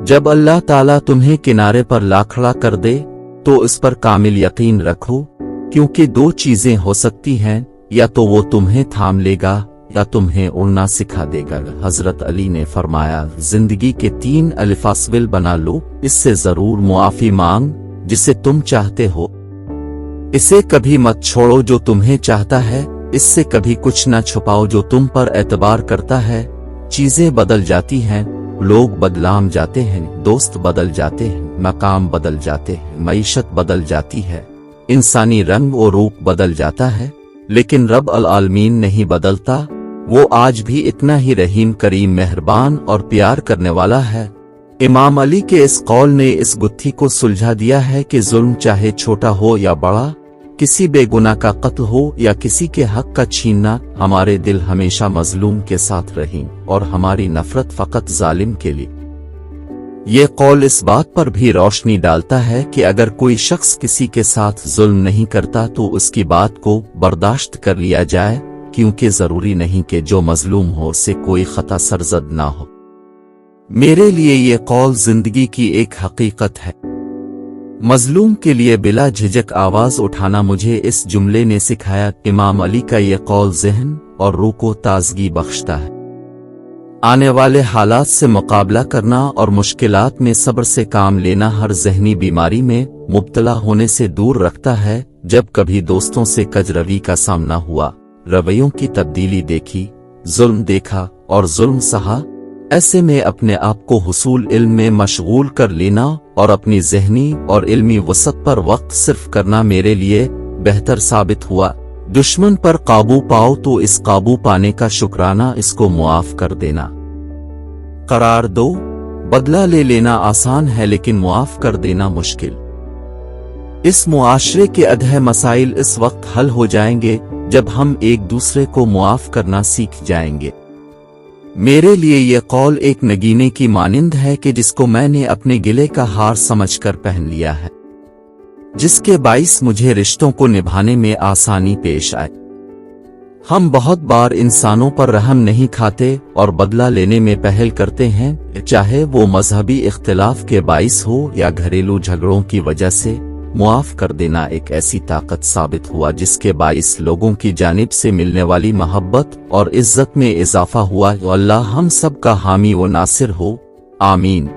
जब अल्लाह ताला तुम्हें किनारे पर ला खड़ा कर दे तो इस पर कामिल यकीन रखो, क्योंकि दो चीजें हो सकती हैं, या तो वो तुम्हें थाम लेगा या तुम्हें उड़ना सिखा देगा। हजरत अली ने फरमाया, जिंदगी के 3 अल्फास्विल बना लो, इससे जरूर मुआफी मांग जिसे तुम चाहते हो, इसे कभी मत छोड़ो जो तुम्हें चाहता है, इससे कभी कुछ न छुपाओ जो तुम पर एतबार करता है। चीजें बदल जाती हैं, लोग बदलाम जाते हैं, दोस्त बदल जाते हैं, मकाम बदल जाते हैं, मईशत बदल जाती है, इंसानी रंग और रूप बदल जाता है, लेकिन रब अल आलमीन नहीं बदलता। वो आज भी इतना ही रहीम, करीम, मेहरबान और प्यार करने वाला है। इमाम अली के इस कौल ने इस गुत्थी को सुलझा दिया है कि जुल्म चाहे छोटा हो या बड़ा, किसी बेगुनाह का कत्ल हो या किसी के हक का छीनना, हमारे दिल हमेशा मजलूम के साथ रहें और हमारी नफरत फकत जालिम के लिए। ये कौल इस बात पर भी रोशनी डालता है कि अगर कोई शख्स किसी के साथ जुल्म नहीं करता तो उसकी बात को बर्दाश्त कर लिया जाए, क्योंकि जरूरी नहीं कि जो मजलूम हो उससे कोई खता सरजद ना हो। मेरे लिए ये कौल जिंदगी की एक हकीकत है। मजलूम के लिए बिला झिझक आवाज उठाना मुझे इस जुमले ने सिखाया। इमाम अली का ये कौल ज़हन और रूह को ताजगी बख्शता है, आने वाले हालात से मुकाबला करना और मुश्किलात में सब्र से काम लेना हर ज़हनी बीमारी में मुब्तला होने से दूर रखता है। जब कभी दोस्तों से कजरवी का सामना हुआ, रवैयों की तब्दीली देखी, जुल्म देखा और जुल्म सहा, ऐसे में अपने आप को हुसूल इल्म में मशगूल कर लेना और अपनी ज़हनी और इल्मी वसत पर वक्त सिर्फ करना मेरे लिए बेहतर साबित हुआ। दुश्मन पर काबू पाओ तो इस काबू पाने का शुक्राना इसको मुआफ कर देना करार दो। बदला ले लेना आसान है लेकिन मुआफ कर देना मुश्किल। इस मुआशरे के अधह मसाइल इस वक्त हल हो जाएंगे जब हम एक दूसरे को मुआफ करना सीख जाएंगे। मेरे लिए यह कौल एक नगीने की मानिंद है कि जिसको मैंने अपने गिले का हार समझकर पहन लिया है, जिसके बाइस मुझे रिश्तों को निभाने में आसानी पेश आए। हम बहुत बार इंसानों पर रहम नहीं खाते और बदला लेने में पहल करते हैं, चाहे वो मजहबी इख्तिलाफ के बाइस हो या घरेलू झगड़ों की वजह से। मुआफ कर देना एक ऐसी ताकत साबित हुआ जिसके बाइस लोगों की जानिब से मिलने वाली मोहब्बत और इज्जत में इजाफा हुआ। अल्लाह हम सब का हामी व नासिर हो, आमीन।